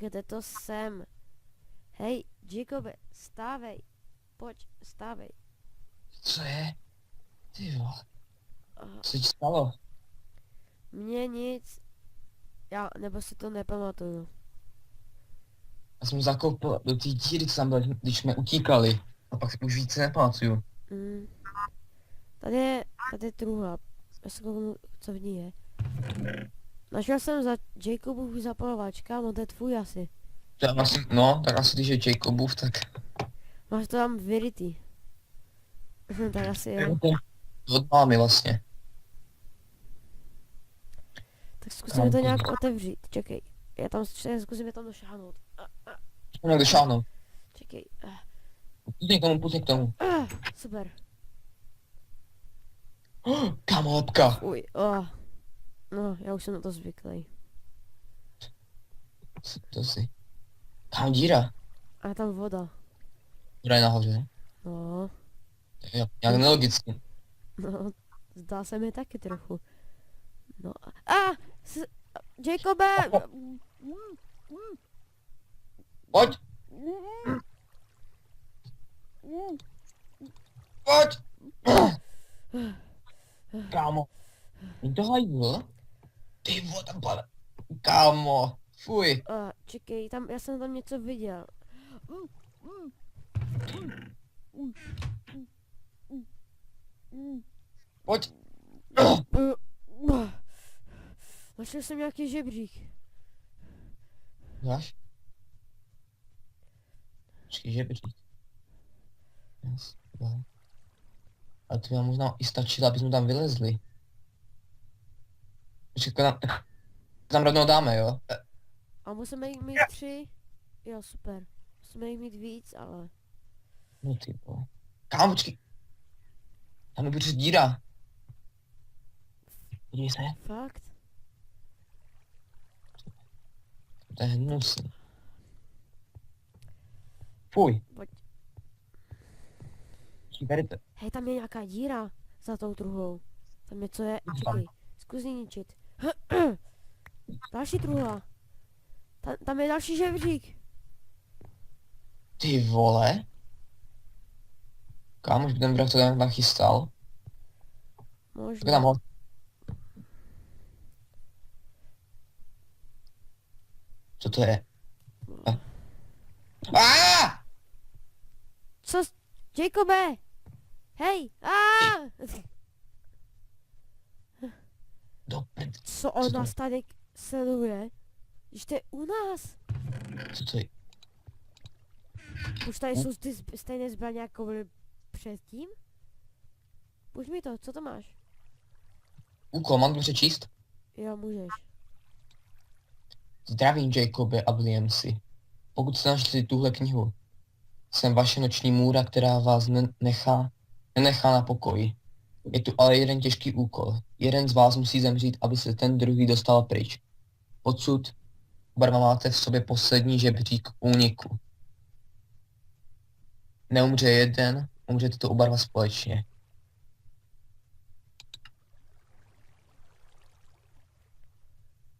Kde to jsem? Hej, Jacobe, stávej. Pojď, stávej. Co je? Ty vole, Uh, co ti stalo? Mně nic. Nebo si to nepamatuju. Já jsem zakopl do té díry, co tam byl, když jsme utíkali. A pak si už víc nepamatuju. Mm. Tady je truhla. Já se kouknu, co v ní je. Našel jsem za Jacobův zapalovač, kámo, to je tvůj asi. To je vlastně, no, tak asi když je Jacobův, tak... Máš to tam vyrytý. Tak asi jo. Od mámy vlastně. Tak zkusíme to nějak otevřít, čekej. Zkusím je tam došáhnout. Pojď došáhnout. Čekej. Pustně k tomu. Super. Kámo, lepka. Uj, no, já už jsem na to zvyklý. To si. Kámo, díra. A je tam voda. Díra je nahoře. No, Jak nelogicky. no, zdá se mi taky trochu. No, Jacobe! Pojď, pojď. Kámo. Není to hajzl? Ty vole, tam pada. Kámo, fuj. Čekej, já jsem tam něco viděl. Pojď. Našel jsem nějaký žebřík. Dáš? Počkej, žebřík. Yes, dva. A to nám možná i stačilo, aby jsme tam vylezli. Počkej, tam rovnou dáme, jo? A musíme jich mít 3. Jo, super. Musíme jich mít víc, ale... No ty vole. Kámo, počkej. Tam je přes díra. Podívej se. Fakt? To je hnusný. Fuj. Pojď. Tady to. Hej, tam je nějaká díra za tou truhlou. Tam něco je... Čekej, zkus ji ničit. Další truhla. Tam je další žebřík. Ty vole. Kámo, už by ten vrah to tam nachystal. Tak Možná. tam ho. Co to je? Co? Jacobe! Hej! Do prd. Co on nás tady sleduje? Když to je u nás. Co to je? Už tady jsou ty stejné zbraně, jako byly předtím? Puš mi to, co to máš? Úkol, mám to přečíst? Jo, můžeš. Zdravím, Jacobe a Williamsi. Pokud jste našli tuhle knihu, jsem vaše noční můra, která vás nenechá na pokoji. Je tu ale jeden těžký úkol. Jeden z vás musí zemřít, aby se ten druhý dostal pryč. Odsud barva máte v sobě poslední žebřík úniku. Neumře jeden, umřete to oba dva společně.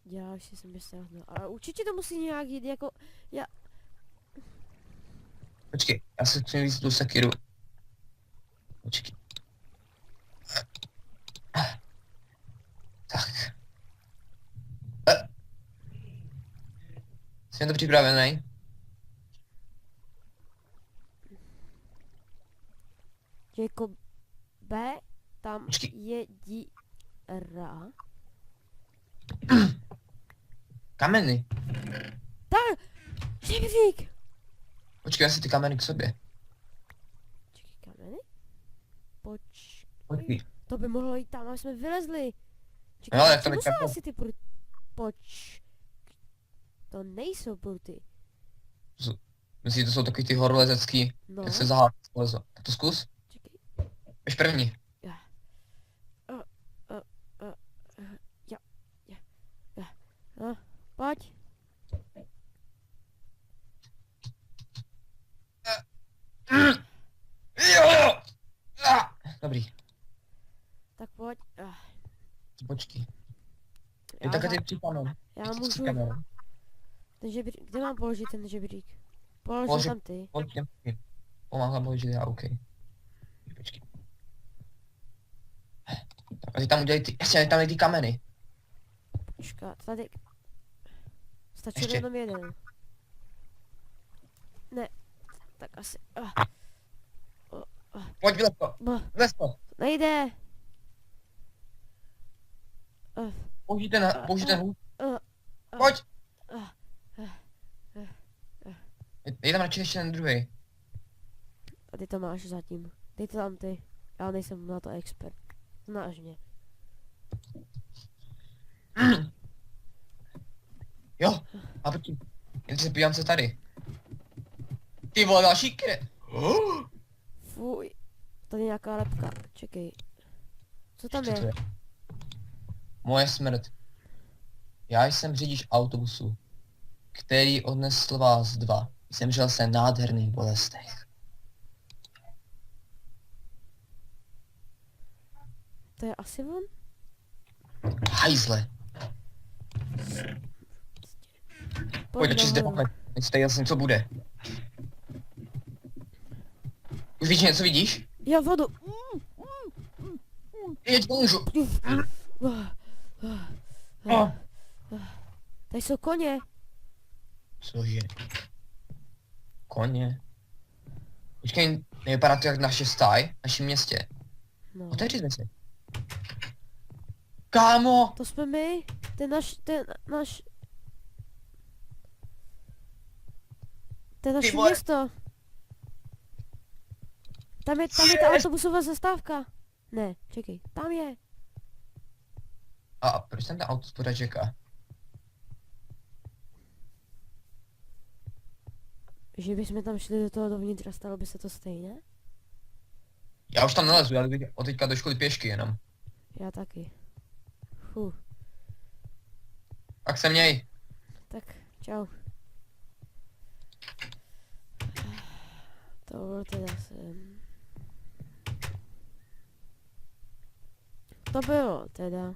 Já už jsem myslel, no. Ale určitě to musí nějak jít, jako... Počkej, já se chci víc tu sekiru. Počkej. Tak. Jsem to připravený? Jacobe, tam Počkej. je díra. Kameny. Tak! Žebřík! Počkej, já si ty kameny k sobě. Čekaj, kameny? Počkej. To by mohlo jít tam, aby jsme vylezli. No, jak to co nechám? jsou asi ty pruty? To nejsou pruty. Myslíš, to jsou takový ty horolezecký, No, jak se zahádá lezo. Tak to zkus. čekej. Jdeš první. No, pojď. Jo! Dobrý, Tak pojď. počkej. Já, Je takhle ty připraven. já můžu... Ten žebřík, kde mám položit ten žebřík? Položil Položil- tam ty. Pomáhám položit já, OK. Počkej. Tak a ty tam udělej ty, ještě tam dej ty kameny. Počkat, tady. Stačil Ještě. jenom jeden. Ne, tak asi. Pojď, vylez to, vylez to. Nejde. Použij ten hůl. Uh, Pojď. uh, Je tam radši ještě ten druhý. Tady to máš zatím. Dej to tam ty. Já nejsem na to expert. Znáš mě. Jo, a počkej. Jen se podívám se tady. Ty vole, další kre. Fuj. Tady nějaká lepka. Čekej. Co tam Co to je? je? Moje smrt. Já jsem řidič autobusu, který odnesl vás dva. Zemřel se nádherných bolestech. To je asi on? Hajzle. Pojď radši zde nahoru. máme. Teď tady jasně co bude. Už víš něco, vidíš? Já vodu. Jeď, pomůžu. Tady jsou koně. Cože? Koně? Počkej, nevypadá to jak naše stáj, v našem městě. No. Otevři se. Kámo! To jsme my. Ten náš. To je naše vole. město. Tam je ta autobusová zastávka. Ne, čekej, tam je. A proč tam ta autospoda čeká? Že bychom tam šli do toho dovnitř a stalo by se to stejné? Já už tam nelezu, já jdu od teďka do školy pěšky jenom. Já taky. Fuh, Tak se měj. tak čau. To bylo teda sem. To bylo teda.